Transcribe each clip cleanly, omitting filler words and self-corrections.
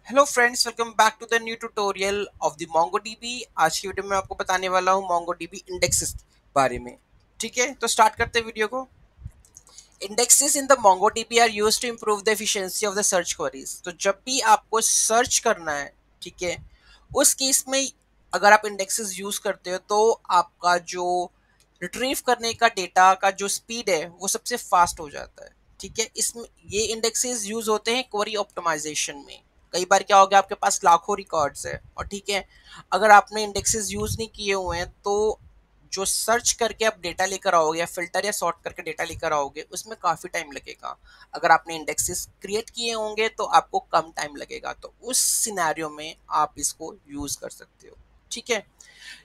Hello friends, welcome back to the new tutorial of the MongoDB। आज की video में आपको बताने वाला हूँ MongoDB इंडेक्सेस के बारे में। ठीक है, तो स्टार्ट करते हैं वीडियो को। Indexes in the MongoDB are used to improve the efficiency of the search queries. तो जब भी आपको सर्च करना है, ठीक है, उस केस में अगर आप इंडेक्सेस यूज करते हो तो आपका जो रिट्रीव करने का डेटा का जो स्पीड है वो सबसे फास्ट हो जाता है। ठीक है, इसमें ये इंडेक्सेस यूज होते हैं क्वेरी ऑप्टिमाइजेशन में। कई बार क्या हो गया, आपके पास लाखों रिकॉर्ड्स है और ठीक है, अगर आपने इंडेक्सेस यूज नहीं किए हुए हैं तो जो सर्च करके आप डेटा लेकर आओगे या फिल्टर या सॉर्ट करके डेटा लेकर आओगे उसमें काफ़ी टाइम लगेगा। अगर आपने इंडेक्सेस क्रिएट किए होंगे तो आपको कम टाइम लगेगा, तो उस सिनेरियो में आप इसको यूज़ कर सकते हो। ठीक है,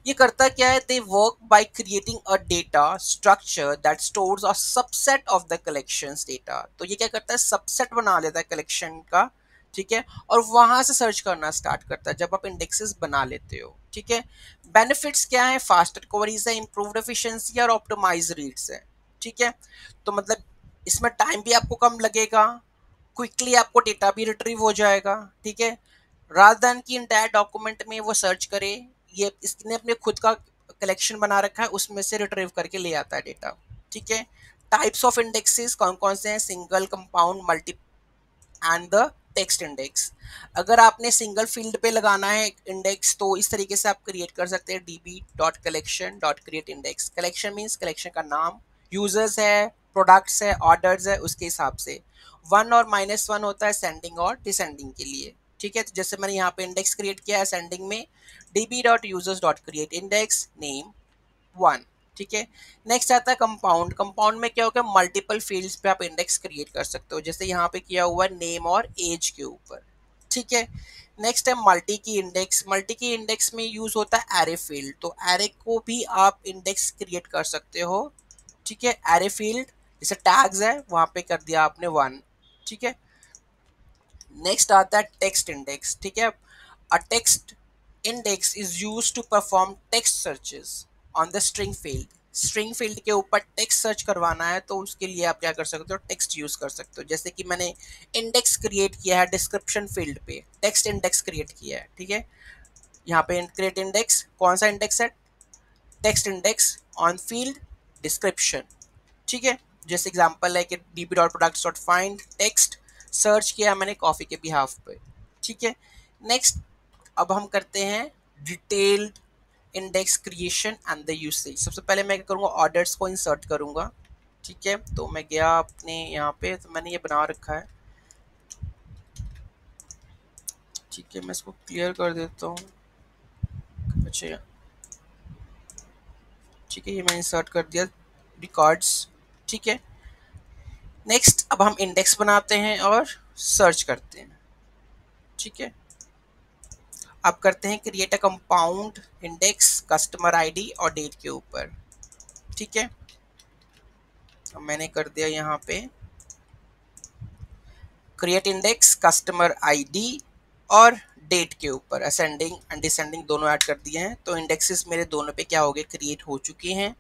ये करता क्या है, they work by creating a data structure that stores a subset of the collections data. तो ये क्या करता है, सबसेट बना लेता है कलेक्शन का। ठीक है, और वहां से सर्च करना स्टार्ट करता है जब आप इंडेक्सेस बना लेते हो। ठीक है, बेनिफिट्स क्या है, फास्टर क्वेरीज है, इंप्रूव्ड एफिशिएंसी और ऑप्टिमाइज रीड्स है। ठीक है, तो मतलब इसमें टाइम भी आपको कम लगेगा, क्विकली आपको डेटा भी रिट्रीव हो जाएगा। ठीक है, रादर देन की इंटायर डॉक्यूमेंट में वो सर्च करे, ये इसने अपने खुद का कलेक्शन बना रखा है, उसमें से रिट्रीव करके ले आता है डेटा। ठीक है, टाइप्स ऑफ इंडेक्सेस कौन कौन से हैं, single, compound, multi and the text index. अगर आपने सिंगल फील्ड पे लगाना है इंडेक्स तो इस तरीके से आप क्रिएट कर सकते हैं, db.collection.create index। Collection means collection का नाम, यूजर्स है, प्रोडक्ट्स है, ऑर्डर्स है, उसके हिसाब से। वन और -1 होता है सेंडिंग और डिसेंडिंग के लिए। ठीक है, तो जैसे मैंने यहाँ पे इंडेक्स क्रिएट किया है सेंडिंग में, db.users.create_index नेम 1। ठीक है, नेक्स्ट आता है कंपाउंड। कंपाउंड में क्या होगा, मल्टीपल फील्ड्स पे आप इंडेक्स क्रिएट कर सकते हो, जैसे यहाँ पे किया हुआ नेम और एज के ऊपर। ठीक है, नेक्स्ट है मल्टी की इंडेक्स। मल्टी की इंडेक्स में यूज होता है एरे फील्ड, तो एरे को भी आप इंडेक्स क्रिएट कर सकते हो। ठीक है, एरे फील्ड जैसे टैग्स है वहां पे कर दिया आपने 1। ठीक है, नेक्स्ट आता है टेक्स्ट इंडेक्स। ठीक है, a text index is used to perform text searches on the string field. String field के ऊपर टेक्स्ट सर्च करवाना है तो उसके लिए आप क्या कर सकते हो, टेक्स्ट यूज कर सकते हो। जैसे कि मैंने इंडेक्स क्रिएट किया है डिस्क्रिप्शन फील्ड पे, टेक्स्ट इंडेक्स क्रिएट किया है। ठीक है, यहाँ पे क्रिएट इंडेक्स, कौन सा इंडेक्स है, text index on field description. ठीक है, जैसे एग्जांपल है कि db.products.find टेक्स्ट सर्च किया मैंने कॉफी के बिहाफ पे। ठीक है, नेक्स्ट अब हम करते हैं detailed index creation and the usage. सबसे पहले मैं क्या करूँगा, ऑर्डर्स को इंसर्ट करूँगा। ठीक है, तो मैं गया अपने यहाँ पे, तो मैंने ये बना रखा है। ठीक है, मैं इसको क्लियर कर देता हूँ। अच्छा, ठीक है, ये मैं इंसर्ट कर दिया रिकॉर्ड्स। ठीक है, नेक्स्ट अब हम इंडेक्स बनाते हैं और सर्च करते हैं। ठीक है, अब करते हैं create a compound index customer ID और डेट के ऊपर। ठीक है, अब मैंने कर दिया यहाँ पे क्रिएट इंडेक्स कस्टमर आईडी और डेट के ऊपर, असेंडिंग एंड डिसेंडिंग दोनों ऐड कर दिए हैं, तो इंडेक्सेस मेरे दोनों पे क्या हो गए, क्रिएट हो चुके हैं।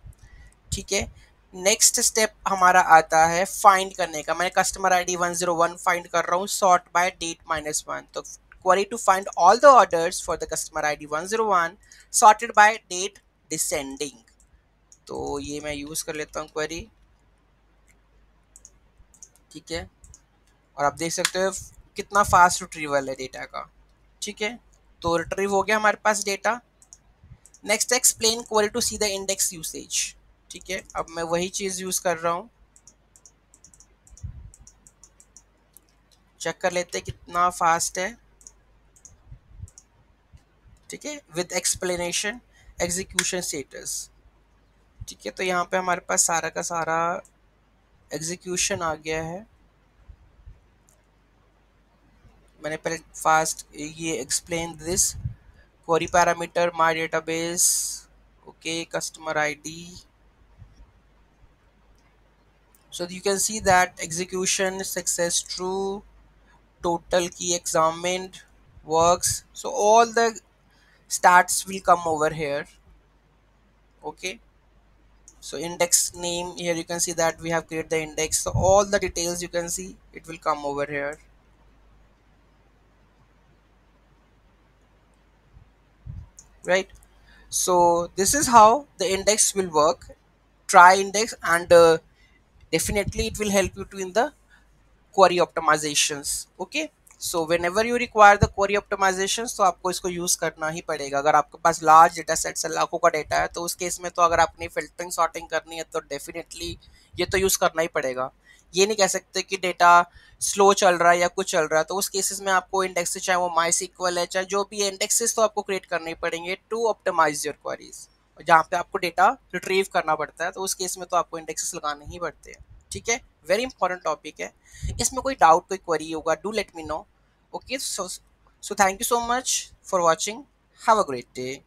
ठीक है, नेक्स्ट स्टेप हमारा आता है फाइंड करने का। मैं कस्टमर आईडी 101 फाइंड कर रहा हूँ, सॉर्ट बाय डेट -1। तो query to find all the orders for the customer ID 101 sorted by date descending. तो ये मैं यूज कर लेता हूँ क्वेरी। ठीक है, और आप देख सकते हो कितना फास्ट रिट्रीवल है डेटा का। ठीक है, तो रिट्रीव हो गया हमारे पास data. Next explain query to see the index usage. ठीक है, अब मैं वही चीज़ यूज़ कर रहा हूँ, चेक कर लेते हैं कितना फास्ट है। ठीक है, विद एक्सप्लेनेशन एग्जीक्यूशन स्टेटस। ठीक है, तो यहाँ पे हमारे पास सारा का सारा एग्जीक्यूशन आ गया है। मैंने पहले फास्ट ये explain this query parameter my database, okay, customer ID. So you can see that execution success true, total key examined, works. So all the stats will come over here. Okay. So index name, here you can see that we have created the index. So all the details you can see it will come over here. right? So this is how the index will work. Try index, and definitely it will help you to in the query optimizations. Okay, so whenever you require the query optimizations, तो आपको इसको use करना ही पड़ेगा. अगर आपके पास large data sets है, लाखों का डेटा है, तो उस केस में तो अगर आपने फिल्टरिंग सॉर्टिंग करनी है तो डेफिनेटली ये तो यूज करना ही पड़ेगा. ये नहीं कह सकते कि डेटा स्लो चल रहा है या कुछ चल रहा है, तो उस केसेस में आपको इंडेक्स, चाहे वो माई सीक्वल है, चाहे जो भी इंडेक्सेस, तो आपको क्रिएट करने ही पड़ेंगे टू ऑप्टिमाइज योर क्वेरीज. जहाँ पे आपको डेटा रिट्रीव करना पड़ता है, तो उस केस में तो आपको इंडेक्सेस लगाने ही पड़ते हैं. ठीक है, वेरी इंपॉर्टेंट टॉपिक है. इसमें कोई डाउट, कोई क्वेरी होगा, do let me know. Okay, so thank you so much for watching. Have a great day.